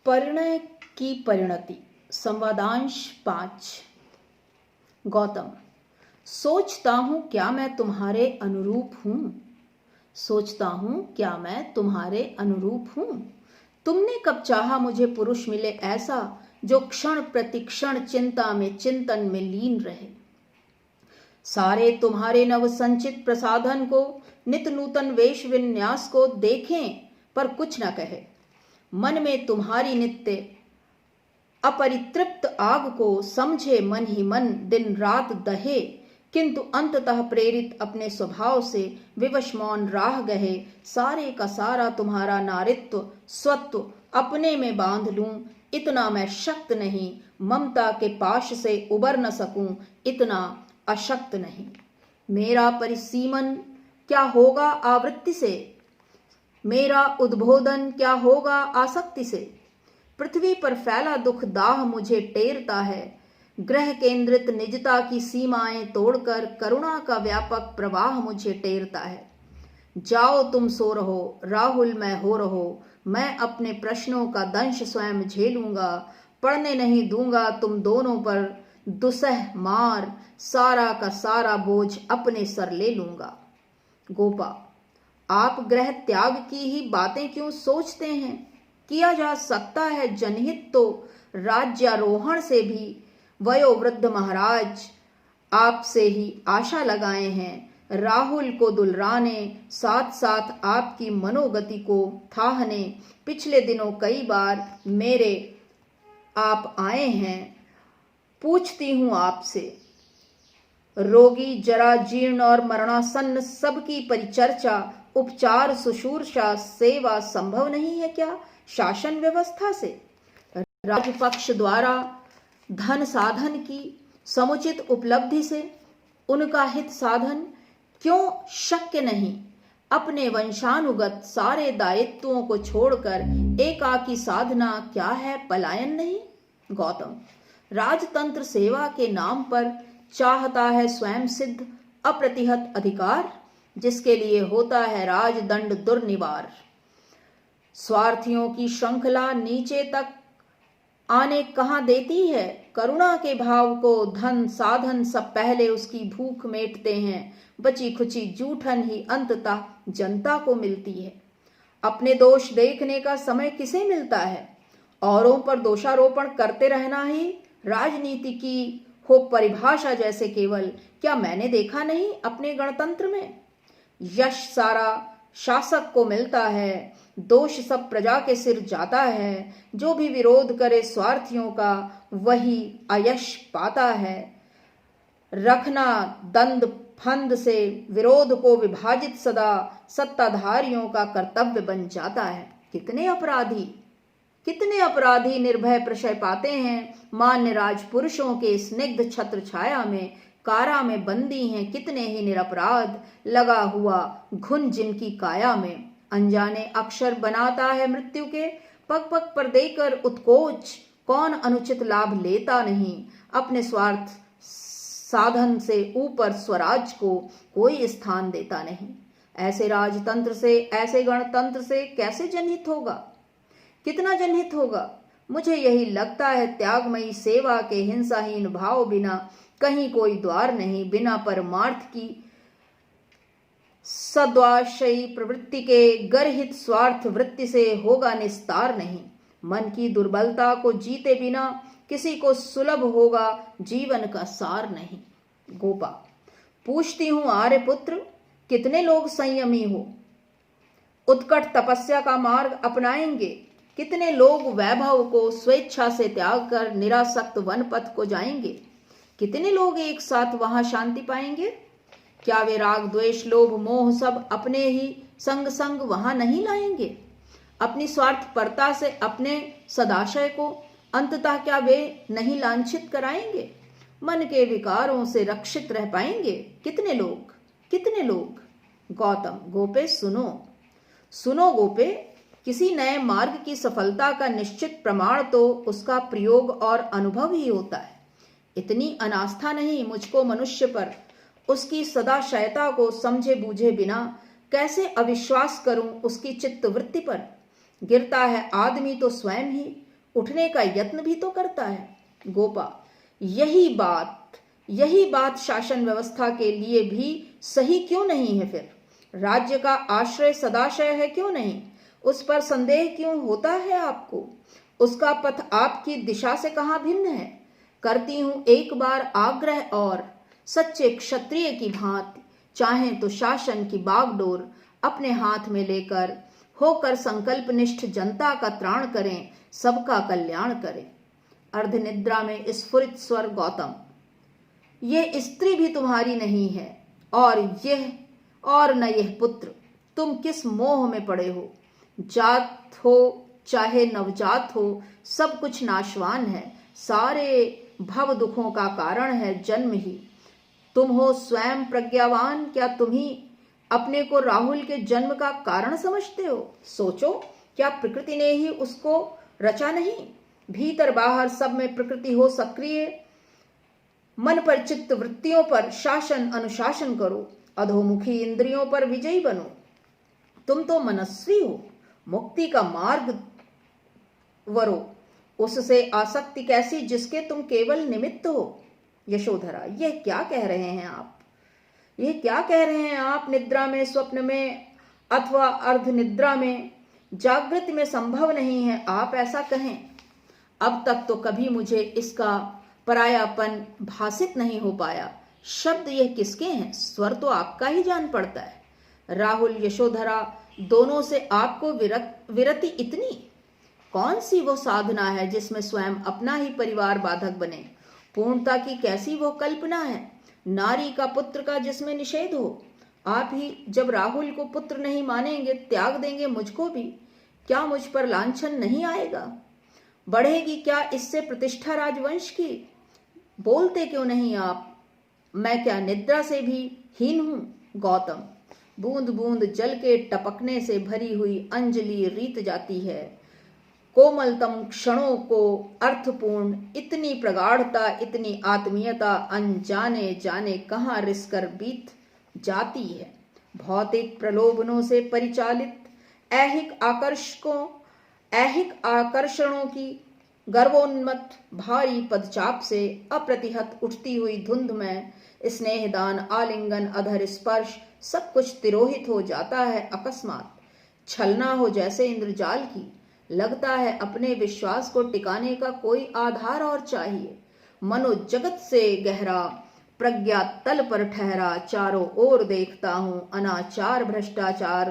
परिणय की परिणति। संवादांश 5। गौतम, सोचता हूं क्या मैं तुम्हारे अनुरूप हूं। सोचता हूं क्या मैं तुम्हारे अनुरूप हूं। तुमने कब चाहा मुझे पुरुष मिले ऐसा जो क्षण प्रतिक्षण चिंता में चिंतन में लीन रहे। सारे तुम्हारे नव संचित प्रसाधन को नित नूतन वेश विन्यास को देखें पर कुछ न कहे। मन में तुम्हारी नित्य अपरितृप्त आग को समझे मन ही मन दिन रात दहे, किंतु अंततः प्रेरित अपने स्वभाव से विवश मौन राह गहे। सारे का सारा तुम्हारा नारित्व स्वत्व अपने में बांध लूं, इतना मैं शक्त नहीं। ममता के पाश से उबर न सकूं, इतना अशक्त नहीं। मेरा परिसीमन क्या होगा आवृत्ति से, मेरा उद्बोधन क्या होगा आसक्ति से। पृथ्वी पर फैला दुख दाह मुझे टेरता है। ग्रह केंद्रित निजता की सीमाएं तोड़कर करुणा का व्यापक प्रवाह मुझे टेरता है। जाओ तुम सो रहो, राहुल मैं हो रहो। मैं अपने प्रश्नों का दंश स्वयं झेलूंगा। पड़ने नहीं दूंगा तुम दोनों पर दुसह मार। सारा का सारा बोझ अपने सर ले लूंगा। गोपा, आप ग्रह त्याग की ही बातें क्यों सोचते हैं। किया जा सकता है जनहित तो राज्यारोहण से भी। वयोवृद्ध महाराज आपसे ही आशा लगाए हैं। राहुल को दुलराने साथ साथ आपकी मनोगति को थाहने पिछले दिनों कई बार मेरे आप आए हैं। पूछती हूं आपसे, रोगी जरा जीर्ण और मरणासन्न सबकी परिचर्चा उपचार शुश्रूषा सेवा संभव नहीं है क्या शासन व्यवस्था से। राजपक्ष द्वारा धन साधन की समुचित उपलब्धि से उनका हित साधन क्यों शक्य नहीं। अपने वंशानुगत सारे दायित्वों को छोड़कर एकाकी साधना क्या है पलायन नहीं। गौतम, राजतंत्र सेवा के नाम पर चाहता है स्वयं सिद्ध अप्रतिहत अधिकार, जिसके लिए होता है राजदंड दुर्निवार। स्वार्थियों की श्रृंखला नीचे तक आने कहाँ देती है। करुणा के भाव को धन साधन सब पहले उसकी भूख मेटते हैं। बची खुची जूठन ही अंततः जनता को मिलती है। अपने दोष देखने का समय किसे मिलता है। औरों पर दोषारोपण करते रहना ही राजनीति की हो परिभाषा जैसे केवल। क्या मैंने देखा नहीं अपने गणतंत्र में। यश सारा शासक को मिलता है, दोष सब प्रजा के सिर जाता है। जो भी विरोध करे स्वार्थियों का वही अयश पाता है। रखना दंड फंद से विरोध को विभाजित सदा सत्ताधारियों का कर्तव्य बन जाता है। कितने अपराधी निर्भय प्रशय पाते हैं मान्य राजपुरुषों के स्निग्ध छत्र छाया में। कारा में बंदी हैं कितने ही निरपराध, लगा हुआ घुन जिनकी काया में। अनजाने अक्षर बनाता है मृत्यु के पग पग पर देकर उत्कोच। कौन अनुचित लाभ लेता नहीं। अपने स्वार्थ साधन से ऊपर स्वराज को कोई स्थान देता नहीं। ऐसे राजतंत्र से ऐसे गणतंत्र से कैसे जनहित होगा। कितना जनहित होगा। मुझे यही लगता है त्यागमयी सेवा के हिंसाहीन भाव बिना कहीं कोई द्वार नहीं। बिना परमार्थ की सद्वाशयी प्रवृत्ति के गर्हित स्वार्थ वृत्ति से होगा निस्तार नहीं। मन की दुर्बलता को जीते बिना किसी को सुलभ होगा जीवन का सार नहीं। गोपा, पूछती हूं आर्यपुत्र, कितने लोग संयमी हो उत्कट तपस्या का मार्ग अपनाएंगे। कितने लोग वैभव को स्वेच्छा से त्याग कर निरासक्त वन पथ को जाएंगे। कितने लोग एक साथ वहां शांति पाएंगे। क्या वे राग द्वेष लोभ मोह सब अपने ही संग संग वहां नहीं लाएंगे। अपनी स्वार्थपरता से अपने सदाशय को अंततः क्या वे नहीं लांछित कराएंगे। मन के विकारों से रक्षित रह पाएंगे कितने लोग। गौतम, गोपे सुनो गोपे, किसी नए मार्ग की सफलता का निश्चित प्रमाण तो उसका प्रयोग और अनुभव ही होता है। इतनी अनास्था नहीं मुझको मनुष्य पर। उसकी सदाशयता को समझे बूझे बिना कैसे अविश्वास करूं उसकी चित्तवृत्ति पर। गिरता है आदमी तो स्वयं ही, उठने का यत्न भी तो करता है। गोपा, यही बात शासन व्यवस्था के लिए भी सही क्यों नहीं है? फिर राज्य का आश्रय सदाशय है क्यों नहीं? उस पर संदेह क्यों होता है आपको? उसका पथ आपकी दिशा से कहाँ भिन्न है? करती हूं एक बार आग्रह और सच्चे क्षत्रिय की भांति चाहें तो शासन की बागडोर अपने हाथ में लेकर होकर संकल्पनिष्ठ जनता का त्राण करें, सबका कल्याण करें। अर्धनिद्रा में स्फुरित स्वर गौतम, यह स्त्री भी तुम्हारी नहीं है और न यह पुत्र। तुम किस मोह में पड़े हो? जात हो चाहे नवजात हो, सब कुछ नाशवान है। सारे भव दुखों का कारण है जन्म ही। तुम हो स्वयं प्रज्ञावान, क्या तुम ही अपने को राहुल के जन्म का कारण समझते हो? सोचो, क्या प्रकृति ने ही उसको रचा नहीं? भीतर बाहर सब में प्रकृति हो सक्रिय। मन पर चित्त वृत्तियों पर शासन अनुशासन करो, अधोमुखी इंद्रियों पर विजयी बनो। तुम तो मनस्वी हो, मुक्ति का मार्ग वरो, उससे आसक्ति कैसी जिसके तुम केवल निमित्त हो। यशोधरा, यह क्या कह रहे हैं आप? यह क्या कह रहे हैं आप? निद्रा में, स्वप्न में अथवा अर्धनिद्रा में, जागृत में संभव नहीं है आप ऐसा कहें। अब तक तो कभी मुझे इसका परायापन भासित नहीं हो पाया। शब्द यह किसके हैं? स्वर तो आपका ही जान पड़ता है। राहुल, यशोधरा दोनों से आपको विरति इतनी? कौन सी वो साधना है जिसमें स्वयं अपना ही परिवार बाधक बने? पूर्णता की कैसी वो कल्पना है? नारी का पुत्र का जिसमें निषेध हो। आप ही जब राहुल को पुत्र नहीं मानेंगे, त्याग देंगे मुझको भी, क्या मुझ पर लांछन नहीं आएगा? बढ़ेगी क्या इससे प्रतिष्ठा राजवंश की? बोलते क्यों नहीं आप? मैं क्या निद्रा से भी हीन हूं? गौतम, बूंद बूंद जल के टपकने से भरी हुई अंजलि रीत जाती है। कोमलतम क्षणों को अर्थपूर्ण, इतनी प्रगाढ़ता, इतनी आत्मीयता अनजाने जाने कहाँ रिसकर बीत जाती है। भौतिक प्रलोभनों से परिचालित ऐहिक आकर्षणों की गर्वोन्मत्त भारी पदचाप से अप्रतिहत उठती हुई धुंध में स्नेहदान, आलिंगन, अधर स्पर्श सब कुछ तिरोहित हो जाता है अकस्मात। छलना हो जैसे इंद्रजाल की। लगता है अपने विश्वास को टिकाने का कोई आधार और चाहिए। मनोजगत से गहरा प्रज्ञा तल पर ठहरा चारों ओर देखता हूं। अनाचार, भ्रष्टाचार,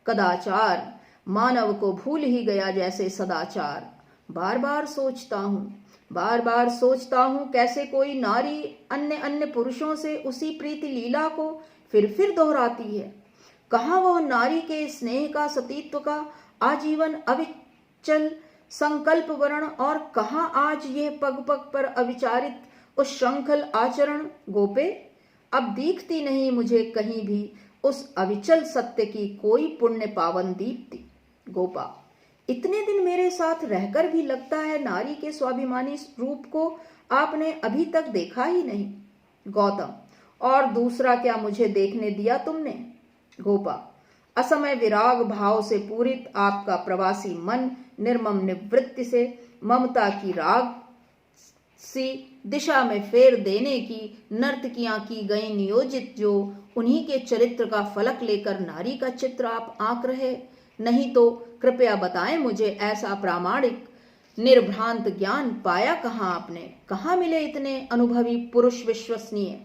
कदाचार, मानव को भूल ही गया जैसे सदाचार। बार बार सोचता हूं कैसे कोई नारी अन्य पुरुषों से उसी प्रीति लीला को फिर दोहराती है। कहाँ वह नारी के स्नेह का, सतीत्व का आजीवन अविचल संकल्प वर्ण, और कहाँ आज यह पग पग पर अविचारित उस श्रृंखल आचरण। गोपे, अब दिखती नहीं मुझे कहीं भी उस अविचल सत्य की कोई पुण्य पावन दीप्ति। गोपा, इतने दिन मेरे साथ रहकर भी लगता है नारी के स्वाभिमानी रूप को आपने अभी तक देखा ही नहीं। गौतम, और दूसरा क्या मुझे देखने दिया तुमने? गोपा, असमय विराग भाव से पूरित आपका प्रवासी मन निर्मम निवृत्ति से ममता की राग सी दिशा में फेर देने की नर्तकियां की गई नियोजित, जो उन्हीं के चरित्र का फलक लेकर नारी का चित्र आप आंक रहे। नहीं तो कृपया बताएं मुझे, ऐसा प्रामाणिक निर्भ्रांत ज्ञान पाया कहाँ आपने? कहाँ मिले इतने अनुभवी पुरुष विश्वसनीय?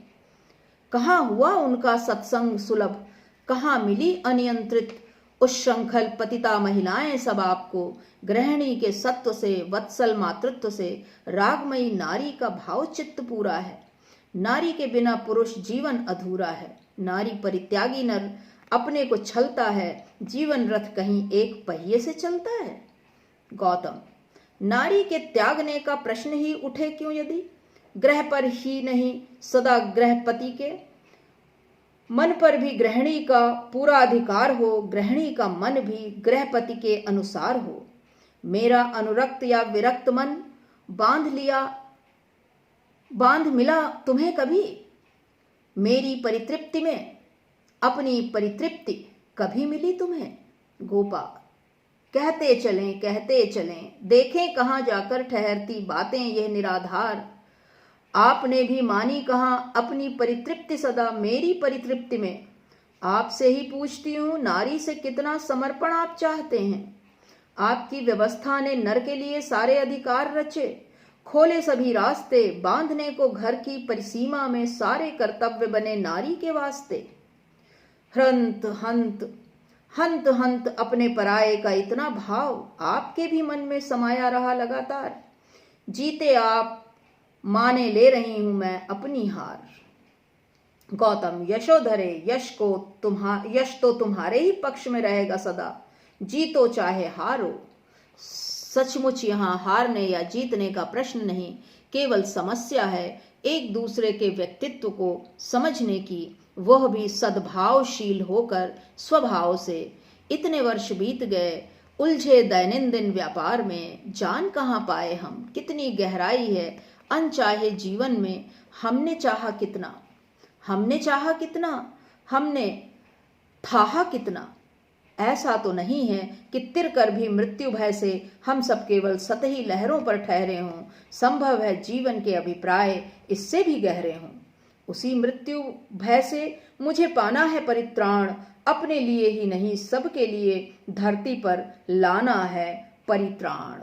कहाँ हुआ उनका सत्संग सुलभ? कहाँ मिली अनियंत्रित उच्छृंखल पतिता महिलाएं? सब आपको गृहिणी के सत्व से, वत्सल मातृत्व से रागमयी नारी का भाव चित्त पूरा है। नारी के बिना पुरुष जीवन अधूरा है। नारी परित्यागी नर अपने को छलता है, जीवन रथ कहीं एक पहिए से चलता है। गौतम, नारी के त्यागने का प्रश्न ही उठे क्यों यदि ग्रह पर ही नहीं सदा गृहपति के मन पर भी गृहिणी का पूरा अधिकार हो, गृहिणी का मन भी गृहपति के अनुसार हो। मेरा अनुरक्त या विरक्त मन बांध मिला तुम्हें कभी? मेरी परितृप्ति में अपनी परितृप्ति कभी मिली तुम्हें? गोपा, कहते चलें, देखें कहाँ जाकर ठहरती बातें यह निराधार। आपने भी मानी कहाँ अपनी परितृप्ति सदा मेरी परितृप्ति में। आपसे ही पूछती हूँ, नारी से कितना समर्पण आप चाहते हैं। आपकी व्यवस्था ने नर के लिए सारे अधिकार रचे, खोले सभी रास्ते, बांधने को घर की परिसीमा में सारे कर्तव्य बने नारी के वास्ते। हंत हंत हंत हंत अपने पराये का इतना भाव आपके भी मन में समाया रहा लगातार। जीते आप, माने ले रही हूं मैं अपनी हार। गौतम, यशोधरे, यश तो तुम्हारे ही पक्ष में रहेगा सदा, जीतो चाहे हारो। सचमुच यहाँ हारने या जीतने का प्रश्न नहीं, केवल समस्या है एक दूसरे के व्यक्तित्व को समझने की, वह भी सद्भावशील होकर स्वभाव से। इतने वर्ष बीत गए उलझे दैनंदिन व्यापार में, जान कहाँ पाए हम कितनी गहराई है अनचाहे जीवन में। हमने चाहा कितना, हमने ठाहा कितना। ऐसा तो नहीं है कि तिरकर भी मृत्यु भय से हम सब केवल सतही लहरों पर ठहरे हों। संभव है जीवन के अभिप्राय इससे भी गहरे हों। उसी मृत्यु भय से मुझे पाना है परित्राण, अपने लिए ही नहीं सबके लिए धरती पर लाना है परित्राण।